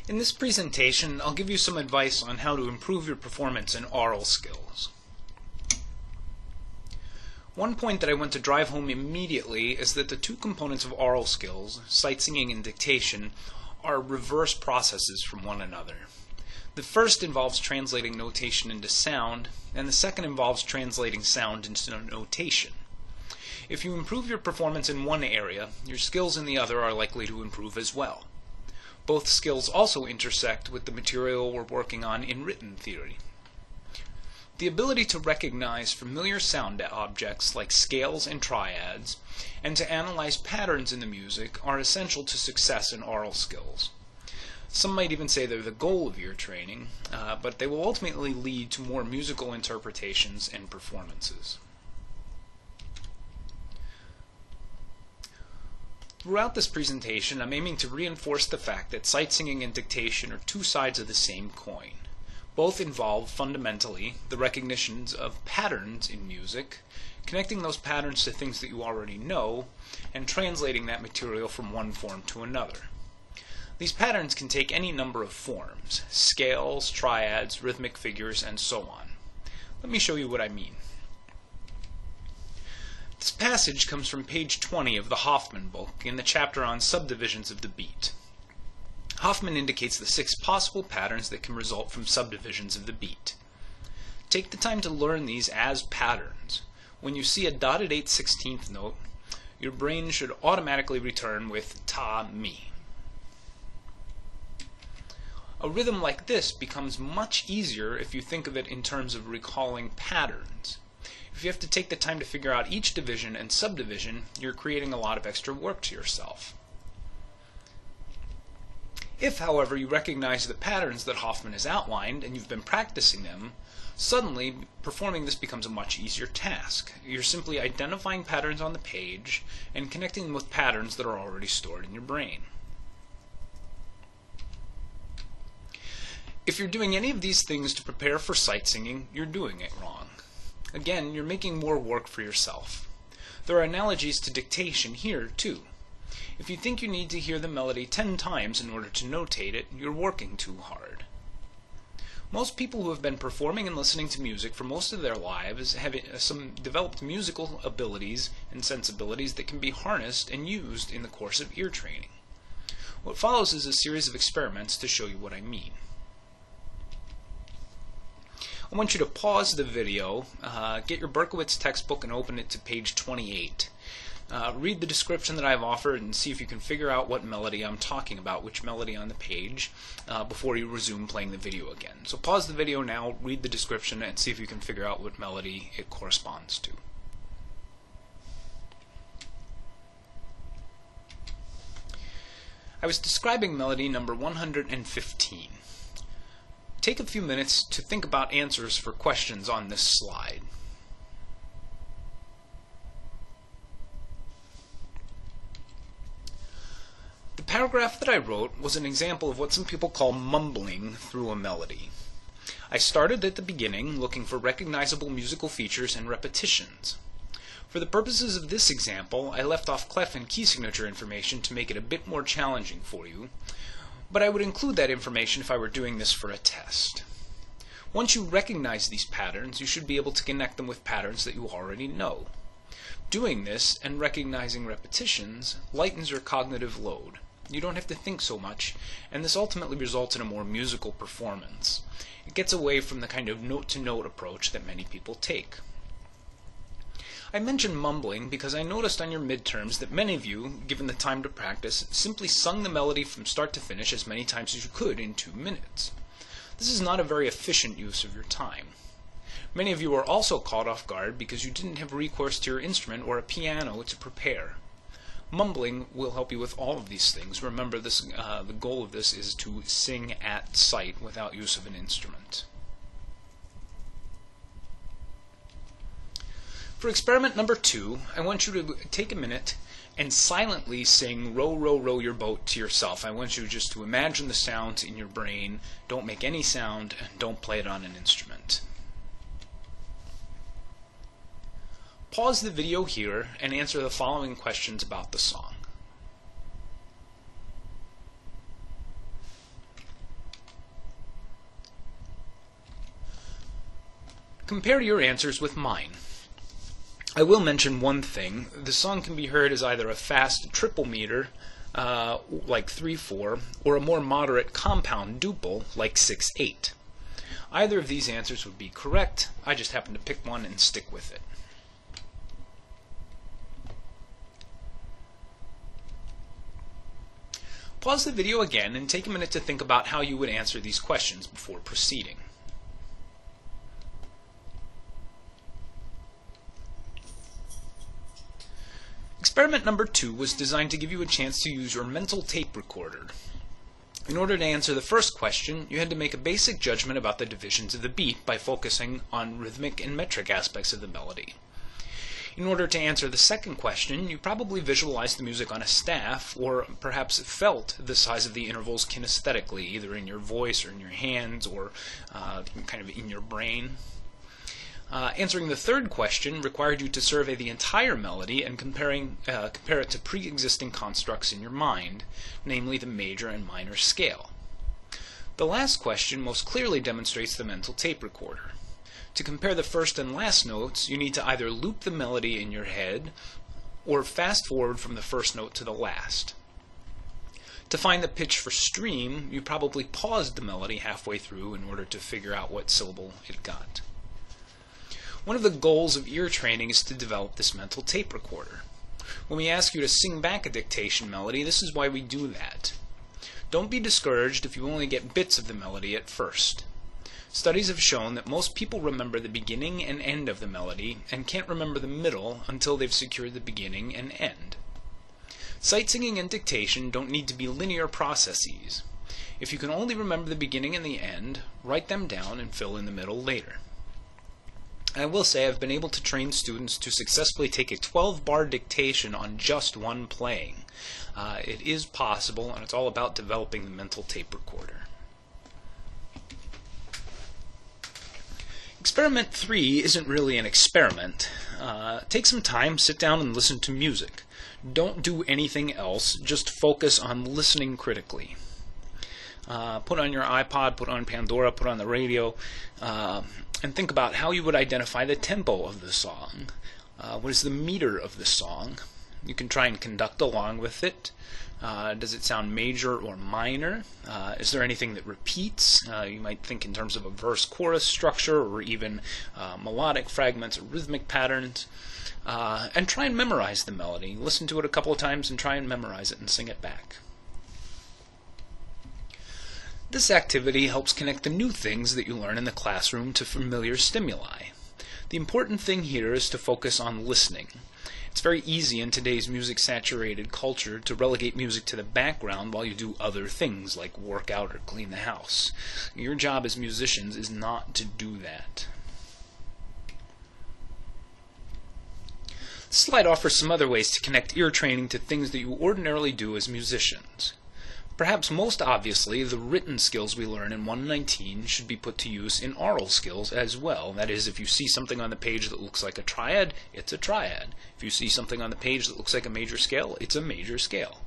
In this presentation, I'll give you some advice on how to improve your performance in aural skills. One point that I want to drive home immediately is that the two components of aural skills, sight singing and dictation, are reverse processes from one another. The first involves translating notation into sound, and the second involves translating sound into notation. If you improve your performance in one area, your skills in the other are likely to improve as well. Both skills also intersect with the material we're working on in written theory. The ability to recognize familiar sound objects like scales and triads, and to analyze patterns in the music are essential to success in aural skills. Some might even say they're the goal of ear training, but they will ultimately lead to more musical interpretations and performances. Throughout this presentation, I'm aiming to reinforce the fact that sight singing and dictation are two sides of the same coin. Both involve, fundamentally, the recognitions of patterns in music, connecting those patterns to things that you already know, and translating that material from one form to another. These patterns can take any number of forms: scales, triads, rhythmic figures, and so on. Let me show you what I mean. This passage comes from page 20 of the Hoffman book in the chapter on subdivisions of the beat. Hoffman indicates the 6 possible patterns that can result from subdivisions of the beat. Take the time to learn these as patterns. When you see a dotted 8/16 note, your brain should automatically return with ta, mi. A rhythm like this becomes much easier if you think of it in terms of recalling patterns. If you have to take the time to figure out each division and subdivision, you're creating a lot of extra work to yourself. If, however, you recognize the patterns that Hoffman has outlined and you've been practicing them, suddenly performing this becomes a much easier task. You're simply identifying patterns on the page and connecting them with patterns that are already stored in your brain. If you're doing any of these things to prepare for sight singing, you're doing it wrong. Again, you're making more work for yourself. There are analogies to dictation here, too. If you think you need to hear the melody 10 times in order to notate it, you're working too hard. Most people who have been performing and listening to music for most of their lives have some developed musical abilities and sensibilities that can be harnessed and used in the course of ear training. What follows is a series of experiments to show you what I mean. I want you to pause the video, get your Berkowitz textbook and open it to page 28. Read the description that I've offered and see if you can figure out what melody I'm talking about, which melody on the page, before you resume playing the video again. So pause the video now, read the description, and see if you can figure out what melody it corresponds to. I was describing melody number 115. Take a few minutes to think about answers for questions on this slide. The paragraph that I wrote was an example of what some people call mumbling through a melody. I started at the beginning looking for recognizable musical features and repetitions. For the purposes of this example, I left off clef and key signature information to make it a bit more challenging for you, but I would include that information if I were doing this for a test. Once you recognize these patterns, you should be able to connect them with patterns that you already know. Doing this and recognizing repetitions lightens your cognitive load. You don't have to think so much, and this ultimately results in a more musical performance. It gets away from the kind of note-to-note approach that many people take. I mentioned mumbling because I noticed on your midterms that many of you, given the time to practice, simply sung the melody from start to finish as many times as you could in 2 minutes. This is not a very efficient use of your time. Many of you are also caught off guard because you didn't have recourse to your instrument or a piano to prepare. Mumbling will help you with all of these things. Remember, the goal of this is to sing at sight without use of an instrument. For experiment number 2, I want you to take a minute and silently sing "Row, row, row your boat" to yourself. I want you just to imagine the sounds in your brain. Don't make any sound, and don't play it on an instrument. Pause the video here and answer the following questions about the song. Compare your answers with mine. I will mention one thing. The song can be heard as either a fast triple meter, like 3/4, or a more moderate compound duple, like 6/8. Either of these answers would be correct. I just happen to pick one and stick with it. Pause the video again and take a minute to think about how you would answer these questions before proceeding. Experiment number 2 was designed to give you a chance to use your mental tape recorder. In order to answer the first question, you had to make a basic judgment about the divisions of the beat by focusing on rhythmic and metric aspects of the melody. In order to answer the second question, you probably visualized the music on a staff, or perhaps felt the size of the intervals kinesthetically, either in your voice or in your hands, or kind of in your brain. Answering the third question required you to survey the entire melody and compare it to pre-existing constructs in your mind, namely the major and minor scale. The last question most clearly demonstrates the mental tape recorder. To compare the first and last notes, you need to either loop the melody in your head or fast forward from the first note to the last. To find the pitch for stream, you probably paused the melody halfway through in order to figure out what syllable it got. One of the goals of ear training is to develop this mental tape recorder. When we ask you to sing back a dictation melody, this is why we do that. Don't be discouraged if you only get bits of the melody at first. Studies have shown that most people remember the beginning and end of the melody and can't remember the middle until they've secured the beginning and end. Sight singing and dictation don't need to be linear processes. If you can only remember the beginning and the end, write them down and fill in the middle later. I will say I've been able to train students to successfully take a 12-bar dictation on just one playing. It is possible, and it's all about developing the mental tape recorder. Experiment 3 isn't really an experiment. Take some time, sit down and listen to music. Don't do anything else, just focus on listening critically. Put on your iPod, put on Pandora, put on the radio, and think about how you would identify the tempo of the song. What is the meter of the song? You can try and conduct along with it. Does it sound major or minor? Is there anything that repeats? You might think in terms of a verse-chorus structure, or even melodic fragments or rhythmic patterns. And try and memorize the melody. Listen to it a couple of times and try and memorize it and sing it back. This activity helps connect the new things that you learn in the classroom to familiar stimuli. The important thing here is to focus on listening. It's very easy in today's music-saturated culture to relegate music to the background while you do other things like work out or clean the house. Your job as musicians is not to do that. This slide offers some other ways to connect ear training to things that you ordinarily do as musicians. Perhaps most obviously, the written skills we learn in 119 should be put to use in aural skills as well. That is, if you see something on the page that looks like a triad, it's a triad. If you see something on the page that looks like a major scale, it's a major scale.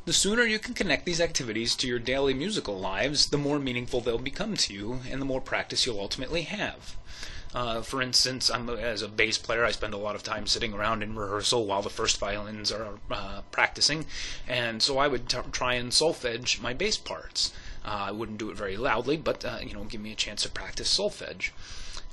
The sooner you can connect these activities to your daily musical lives, the more meaningful they'll become to you, and the more practice you'll ultimately have. For instance, as a bass player, I spend a lot of time sitting around in rehearsal while the first violins are practicing, and so I would try and solfege my bass parts. I wouldn't do it very loudly, but give me a chance to practice solfege.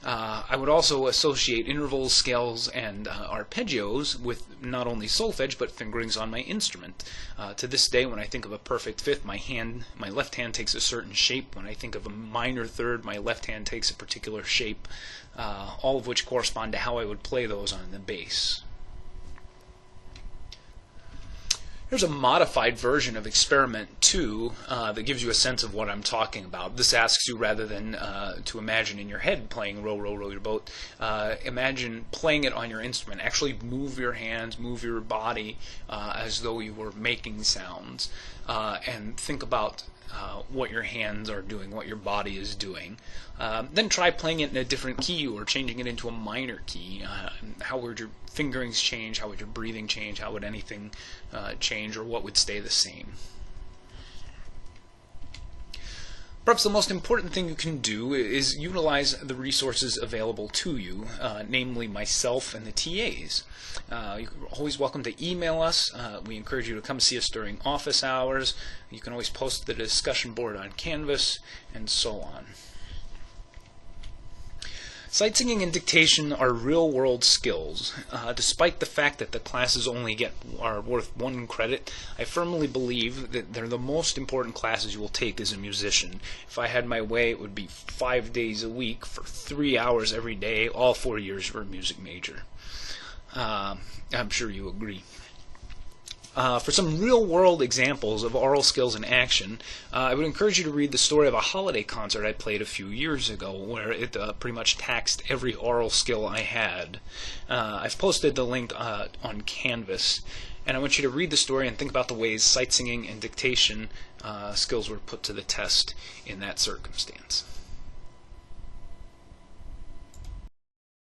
I would also associate intervals, scales, and arpeggios with not only solfege but fingerings on my instrument. To this day, when I think of a perfect fifth, my left hand takes a certain shape. When I think of a minor third, my left hand takes a particular shape, all of which correspond to how I would play those on the bass. Here's a modified version of Experiment 2 that gives you a sense of what I'm talking about. This asks you, rather than to imagine in your head playing Row, Row, Row Your Boat, imagine playing it on your instrument. Actually move your hands, move your body as though you were making sounds, and think about what your hands are doing, what your body is doing. Then try playing it in a different key or changing it into a minor key. How would your fingerings change? How would your breathing change? How would anything change, or what would stay the same? Perhaps the most important thing you can do is utilize the resources available to you, namely myself and the TAs. You're always welcome to email us. We encourage you to come see us during office hours. You can always post the discussion board on Canvas, and so on. Sight singing and dictation are real-world skills. Despite the fact that the classes are worth 1 credit, I firmly believe that they're the most important classes you will take as a musician. If I had my way, it would be 5 days a week for 3 hours every day, all 4 years for a music major. I'm sure you agree. For some real-world examples of aural skills in action, I would encourage you to read the story of a holiday concert I played a few years ago, where it pretty much taxed every aural skill I had. I've posted the link on Canvas, and I want you to read the story and think about the ways sight singing and dictation skills were put to the test in that circumstance.